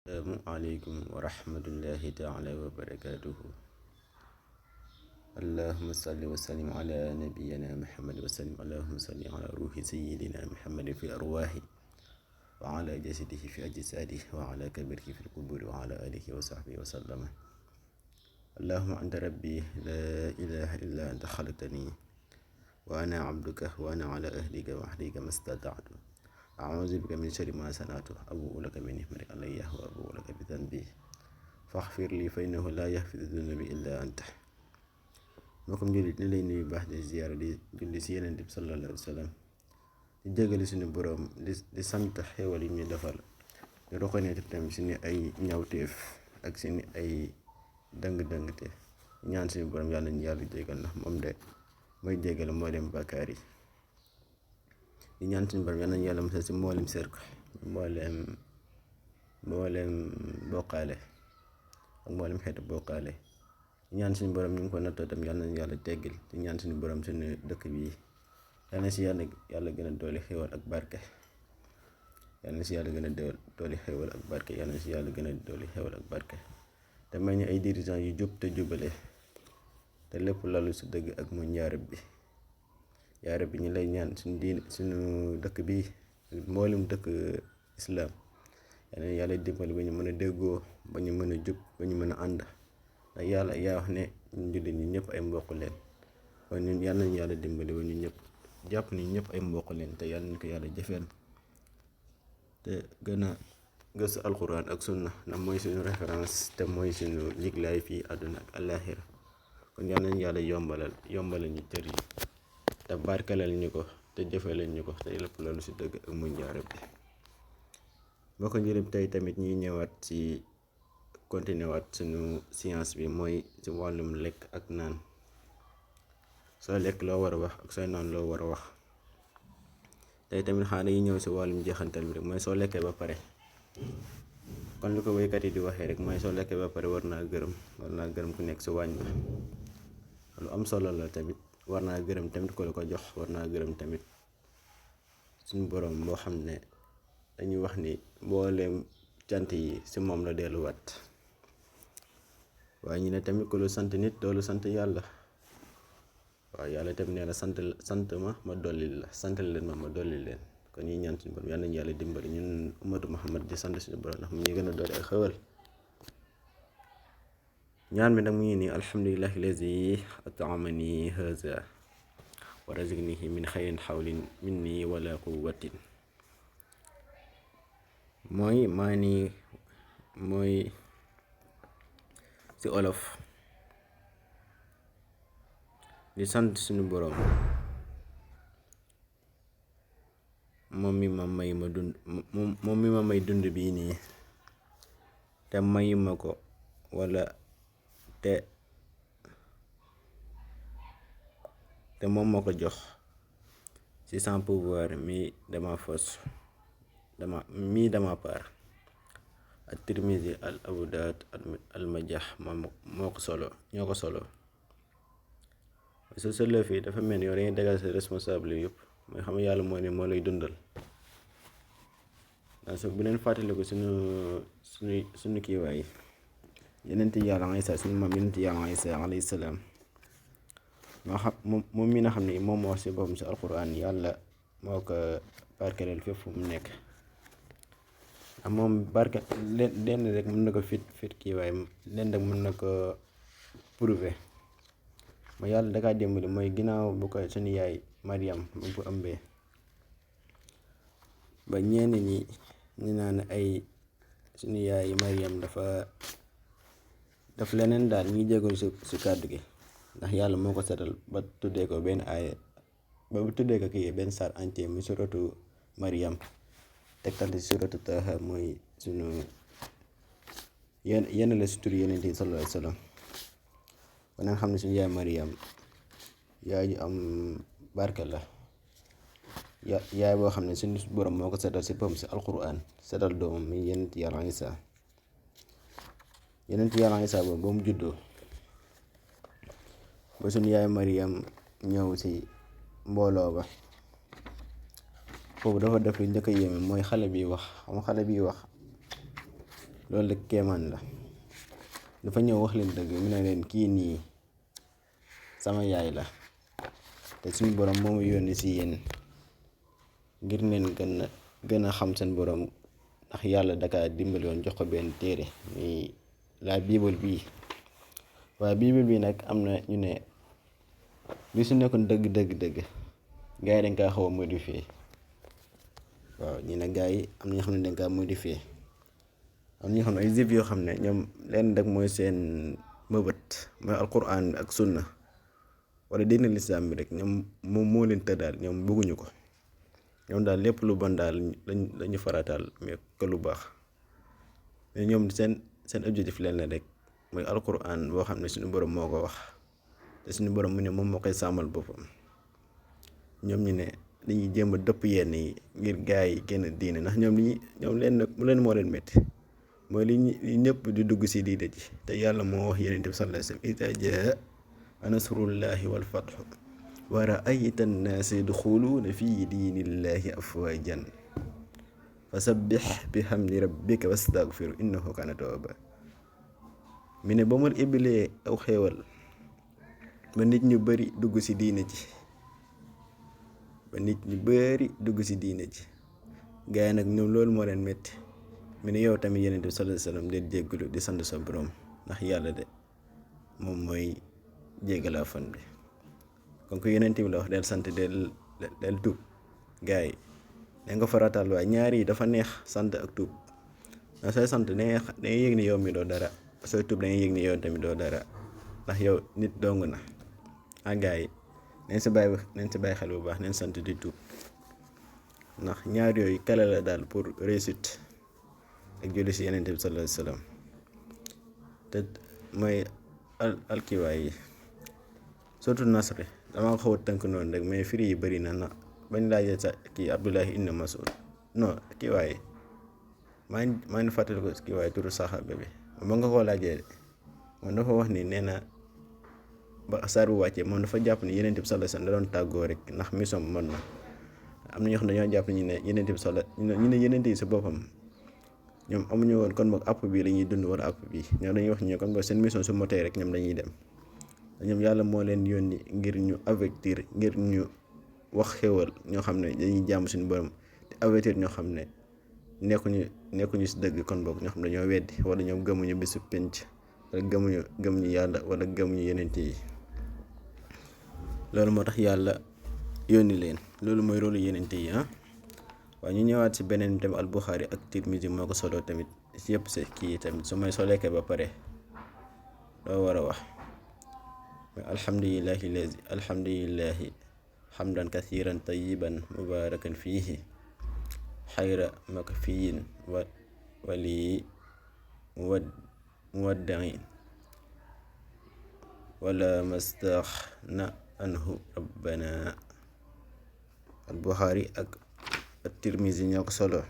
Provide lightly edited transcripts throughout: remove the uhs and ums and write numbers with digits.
السلام عليكم ورحمة الله تعالى وبركاته. اللهم صل وسلم على نبينا محمد وسلم. اللهم صل على روح سيدنا محمد في أرواحه، وعلى جسده في أجساده، وعلى كبره في القبور، وعلى آله وصحبه وسلم. اللهم أنت ربي لا إله إلا أنت خلقتني وأنا عبدك وأنا على أهلك وحدك ما استطعت. أعوذ بك من شر ما صنعت. أبوء لك بنعمتك علي وأبوء لك بذنبي فاغفر لي فإنه لا يغفر الذنوب إلا أنت. mbokkum jullit ni lay nuyu baax di ziyaara di julli si Yonent bi sallallahu alayhi wa sallam di jégali suñu boroom di sant xéewal yi ñu defal di reconnaître tamit suñu ay ñawteef ak suñu ay dëng-dëng te ñaan suñu boroom yàlla ñu yàlla jégal ndax moom de mooy jégal mboolem bàkkaar yi. di ñaan suñu boroom yàlla ñu yàlla musal si mboolem serk mboolem bokkaale ak mboolem xeetu bokkaale. ñaan suñu borom ñu ngi ko nattoo tam yàlla nañu yàlla teggil te ñaan suñu borom suñu dëkk bi yàlla na si yàlla gën a dooli xéwal ak barke. yàlla na si yàlla gën a dooli xéwal ak barke. yàlla na si yàlla gën a dooli xéwal ak barke te may ñu ay dirigeants yu jub te jubale te lépp lalu si dëgg ak mu njaarab bi. yaarab bi ñu lay ñaan suñu diine suñu dëkk bi mboolem dëkk islam yàlla na yàlla dimbali ba ñu mën a déggoo, ba ñu mën a jub, ba ñu mën a ànd. ndax yàlla yaa wax ne ñun jullit ñi ñëpp ay mbokk leen, kon ñun yàlla nañu yàlla dimbali ba ñun ñëpp jàpp ni ñëpp ay mbokk leen te yàlla nañu ko yàlla jëfeel te gën a gëstu alxuraan ak sunna ndax mooy suñu référence te mooy suñu njiglaay fii àdduna ak àllaaxira. kon yàlla nañu yàlla yombalal ñu cër yi te barkelal ñu ko te jëfelal ñu ko te lépp loolu si dëgg ak muñ jaarab bi. boo ko njëriñ tey tamit ñuy ñëwaat ci continuer waat suñu science bi mooy ci wàllum lekk ak naan. soo lekk loo war a wax ak sooy naan loo war a wax. tey tamit xanaa yi ñëw si wàllum jeexantal bi rek mooy soo lekkee ba pare, kon lu ko wéykat yi di waxee rek mooy soo lekkee ba pare war naa gërëm ku nekk si waañ ba. lu am solo la tamit, war naa gërëm tamit ku la ko jox, war naa gërëm tamit suñu borom boo xam ne dañuy wax ni mbooleem cant yi si moom la delluwaat. waaye ñu ne tamit ku lu sant nit doolu sant yàlla. waaw yàlla tamit nee na sant ma dolli la, sant leen ma dolli leen. kon ñuy ñaan suñu borom yàlla nañu yàlla dimbali ñun ummatu Muhammad di sant suñu borom ndax mu ñuy gën a doole ay xewal. ñaan bi nag mu ngi nii: alhamdulillahi lazi at'amani haza wa razaqnihi min xayrin xawlin minni wala quwwatin. mooy ci olof di sant suñu boroom moom mi ma may dund bii nii te mayuma ko wala te moom ma ko jox ci sans pouvoir mi dama part. at-Tirmizi al Abu Daawud al Majah ñoo ko solo. soo seetloo fii dafa mel ni yow dañuy dégal sa responsable yëpp mooy xam yàlla moo ne moo lay dundal. ndax bu leen fàttaliku suñu kiiwaay Yonent yàlla Iisaa, suñu maam Yonent yàlla Iisaa alayhi salaam moo xam moom mi nga xam ne moom moo wax si boppam si alquran yàlla moo ko barkeleel fépp fu mu nekk. ndax moom barke lenn rek mën na ko fit kiiwaay lenn rek mën na ko prouver. ma yàlla dakaa dimbali mooy ginnaaw bu ko suñu yaay Mariam bu ëmbee ba ñenn ñi ñu naan ay suñu yaay Mariam daf leneen daal ñuy jégoon si kàddu gi ndax yàlla moo ko setal ba tuddee ko benn aaya ba bu tuddee ko kii benn saar entier mu suratu Mariam tegtal ci suratu Taaha mooy suñu yenn la si tur Yonent yi sallallahu alayhi wa sallam. kon nga xam ne suñu yaay Mariam yaay ju am barke la, yaay boo xam ne suñu borom moo ko setal si pam si alquran setal doomam mi Yonent yàlla Iisaa boobu ba mu juddoo ba suñu yaay Mariam ñëw si mbooloo ba foofu dafa def lu njëkk a yéeme mooy xale bi wax loolu de kéemaan la. dafa ñëw wax leen dëgg mu ne leen kii nii sama yaay la te suñu borom moomu yónni si yéen ngir leen gën a xam seen borom, ndax yàlla daka dimbali woon jox ko benn téere muy la bible bii. waaye bible bi nag am na ñu ne li su nekkoon dëgg gars yi dañ kaa xaw a modifié. waaw ñu ne gars yi am na ñoo xam ne dañ kaa modifié. am na ñoo xam ne ay juif yoo xam ne ñoom leen rek mooy seen mëbët mooy alquran ak sunna wala diine lislaam bi rek ñoom moom moo leen tëddaal, ñoom bëgguñu ko. ñoom daal lépp lu bon daal lañu farataal mais que lu baax. mais ñoom seen objectif leen la rek mooy alquran boo xam ne suñu borom moo ko wax te suñu borom mu ne moom moo koy sàmmal boppam. ñoom ñu ne dañuy jéem a dëpp yenn yi ngir gaa yi génn diine, ndax ñoom leen moo leen métti mooy li ñëpp di dugg si diine ji te yàlla moo wax yonent bi sallallahu alayhi wa sallam idaa jaa nasrullahi wal fathu wa ra'ayta an-naasa yadxuluuna fi diinillahi afwaajan fasabbih bihamdi rabbika wastaghfirhu innahu kaana tawwaaba. mi ne ba mu ibbilee aw xéewal ba nit ñu bari dugg si diine ji gaa yi nag ñoom loolu moo leen métti. mi ne yow tamit yonent bi sallallahu alayhi wa sallam del jéggalu di sant sa borom, ndax yàlla de moom mooy jéggalaa fan bi. kon ko yonent bi la wax del sant del tuub. gaa yi da nga farataal waaye ñaar yi dafa neex, sant ak tuub. ndax sooy sant dangay yëg ni yow mi doo dara, sooy tuub dangay yëg ni yow tamit doo dara, ndax yow nit dong na. gaa yi nañ si bàyyi xel bu baax, nañ sant di tuub, ndax ñaar yooyu kale la daal pour réussite ak julli si yonent bi sallallahu alayhi wa sallam. te mooy alkiwaay yi surtout nasre dama xaw a tënk noonu rek, mais firi yi bëri na bañ laajee sa kii Abdullahi ibn Mas'ud non kiiwaay maa ngi fàttali ko kiiwaay turu saxaaba bi ba nga koo laajee moom dafa wax ni nee na ba saar bu wàccee moom dafa jàpp ni yonent bi sallallahu alayhi wa sallam da doon tàggoo rek ndax mission mën na. am na ñoo xam ne dañoo jàpp ñu ne yonent bi ñu ne yonent yi si boppam ñoom amuñu woon kon boog àpp bii la ñuy dund wala àpp bii, ñoom dañuy wax ñu kon boog seen mission su motee rek ñoom dañuy dem. ñoom yàlla moo leen yónni ngir ñu avertir, ngir ñu wax xéwal ñoo xam ne dañuy jaamu suñu borom te avertir ñoo xam ne nekkuñu si dëgg, kon boog ñoo xam ne dañoo weddi wala ñoom gëmuñu bisu penc wala gëmuñu yàlla wala gëmuñu yonent yi. loolu moo tax yàlla yónni leen, loolu mooy rôle yonent yi. waaye ñu ñëwaat si beneen tamit al Buxaari ak Tirmisi moo ko solo tamit si yëpp si kii tamit su may soleekee ba pare doo war a wax alhamdulillahi hamdan kathiran tayyiban mubarakan fihi xayra makfiyin wali muwaddain wala mastaxna anhu rabbana. al Buxaari ak Tirmisi ñoo ko solo.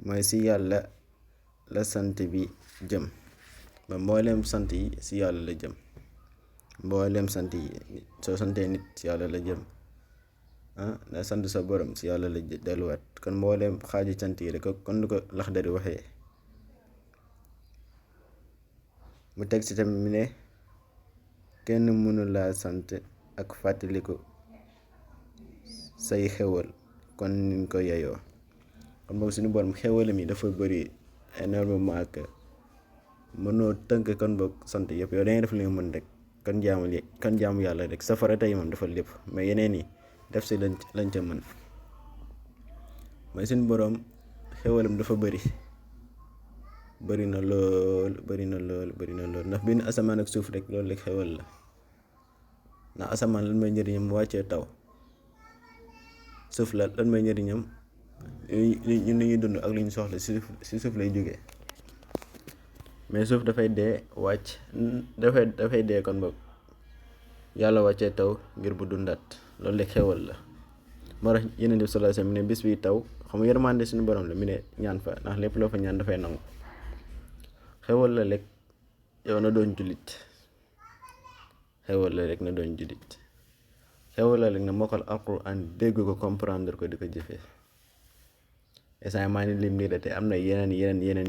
mooy si yàlla la sant bi jëm, ba mboolem sant yi si yàlla la jëm. mboolem sant yi soo santee nit si yàlla la jëm, na sant sa borom si yàlla la delluwaat. kon mboolem xaaji sant yi rek kon du ko Laxdari waxee. mu teg si tamit mi ne kenn mënu laa sant ak fàttaliku say xewal kon niñ ko yeyoo. kon boog suñu borom xewalam yi dafa bëri énormément que mënoo tënk kon boog sant yëpp. yow dangay def li nga mën rek, kon jaamu yàlla rek. safara tey moom dafa lépp, mais yeneen yi def si lañ ca mën. mooy suñu borom xewalam dafa bëri na lool ndax benn asamaan ak suuf rek loolu rek xewal la. ndax asamaan lan mooy njëriñam mu wàccee taw, suuf lan mooy njëriñam ñun li ñuy dund ak li ñu soxla si suuf lay jógee. mais suuf dafay dee wàcc dafay dee, kon boog yàlla wàccee taw ngir bu dundaat, loolu rek xewal la. moo tax Yonent bi sallallahu alayhi wasallam mi ne bis bi taw xam nga yërmande suñu borom la mi ne ñaan fa, ndax lépp loo fa ñaan dafay nangu. xewal la rek yow na doon jullit, xewal la rek na doon jullit, xewal la rek na mokkal alquran dégg ko comprendre ko di ko jëfee. instant maa ngi lim lii de te am na yeneen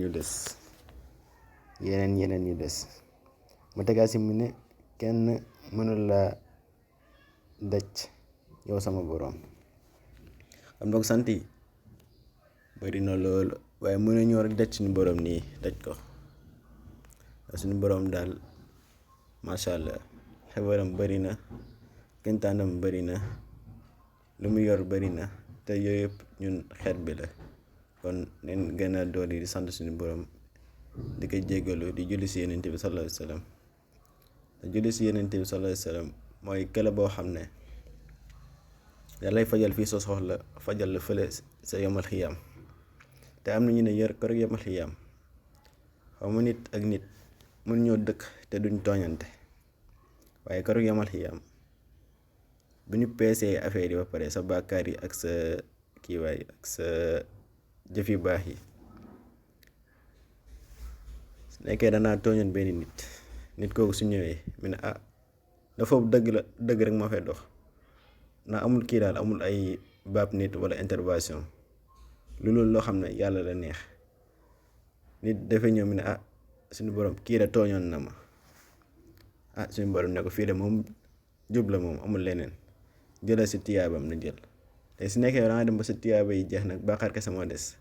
yu des yeneen yu des ma tegaat si mu ne kenn mënul la daj yow sama borom. xam nga sant yi bari na loolu waaye mën na ñëw rek daj suñu borom nii daj ko suñu borom daal macha allah xewaram bari na kentaanam bari na lu mu yor bari na te yooyu yëpp ñun xeet bi la kon nen gën a dooli di sant suñu borom di ko jéggalu di julli si yenente bi sallallahu alayhi wa sallam te julli si yenente bi sallallahu alayhi wa sallam mooy këla boo xam ne yàllay fajal fii sa soxla fajal la fële sa yomal xiyaam te am na ñu ne yër ko rek yomal xiyaam xaw ma nit ak nit mën ñoo dëkk te duñ tooñante waaye ko rek yomal xiyaam bu ñu peesee affaire yi ba pare sa bàkkaar yi ak sa kiiwaay ak sa jëf yu baax yi su nekkee danaa tooñoon benn nit kooku su ñëwee mu ne dafa dëgg rek moo fay dox ndax amul kii daal amul ay baab nit wala intervention loolu loo xam ne yàlla la neex nit dafa ñëw mu ne suñu borom kii da tooñoon na ma suñu borom ne ko fii de moom jub la moom amul leneen jëlal si tiyaabam na jël te su nekkee da nga dem ba sa tiyaaba yi jeex nag bàkkaar kese moo des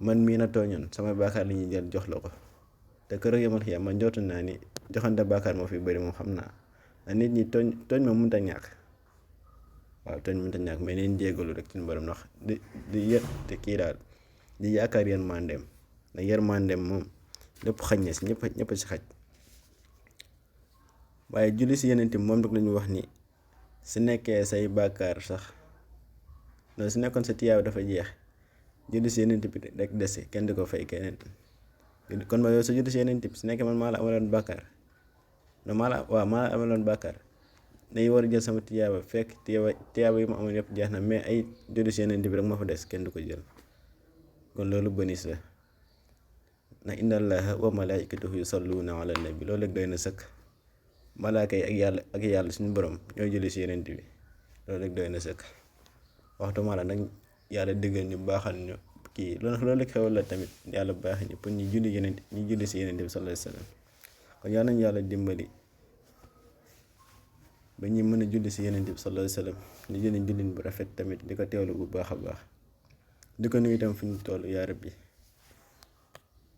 man mii na tooñoon sama bàkkaar la ñuy jël jox la ko te kër yamal xiyaam man jotu naa ni joxante bàkkaar moo fi bëri moom xam naa nit ñi tooñ ma mënut a ñàkk waaw tooñ mënut a ñàkk mais neen jégalu rek suñu borom ndax di yër te kii daal di yaakaar yërmandeem ndax yërmandeem moom lépp xaj na si ñëpp si xaj waaye julli si yeneen moom rek la ñu wax ni su nekkee say bàkkaar sax noonu su nekkoon sa tiyaaba dafa jeex julli si yeneen bi rek dese kenn du ko fay keneen kon ma yow sa julli si yeneen bi su nekkee man maa la amaloon bàkkaar no maa la amaloon bàkkaar day war a jël sama tiyaaba fekk tiyaaba yi ma amoon yëpp jeex na mais ay julli si yeneen bi rek moo fa des kenn du ko jël kon loolu bënis la na inna allaha wa malaikatahu yusalluna ala nabi loolu rek doy na sëkk malaaka yi ak yàlla suñu borom ñoo julli si yeneen bi loolu rek doy na sëkk waxtu mala nag yàlla dëggal ñu baaxal ñu kii loolu rek xewal la tamit yàlla baax ñu pour ñu julli si yeneen bi sallallahu alayhi wa sallam kon yal nañu yàlla dimbali ba ñu mën a julli si yeneen bi sallallahu alayhi wa sallam ñu julli jullin bu rafet tamit di ko teewlu bu baax a baax di ko nuyu tam fi ñu toll yaa rabbi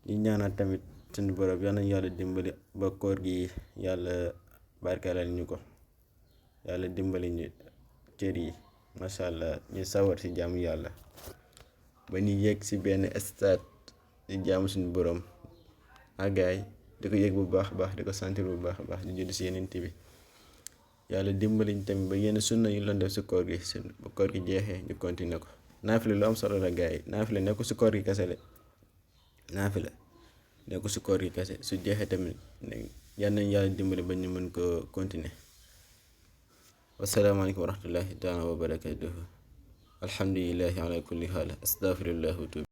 ñu ñaanaat tamit suñu borom yal nañu yàlla dimbali ba koor gi yàlla barkeelal ñu ko yàlla dimbali ñu cër yi macha allah ñu sawar si jaamu yàlla ba ñu yegg si benn stade di jaamu suñu borom àggaay di ko yëg bu baax a baax di ko sentir bu baax a baax di julli si yeneen bi yàlla dimbali ñu tamit ba yenn sunna yu doon def si koor gi ba koor gi jeexee ñu continuer ko naafila lu am solo la gars yi naafila nekku si koor gi kese la naafila nekku si koor gi kese su jeexee tamit yal nañu yàlla dimbali ba ñu mën ko continuer wasalaamaaleykum wa rahmatullahi taala wa barakatuhu alhamdulillahi ala kulli haal astaghfirullah wa tuub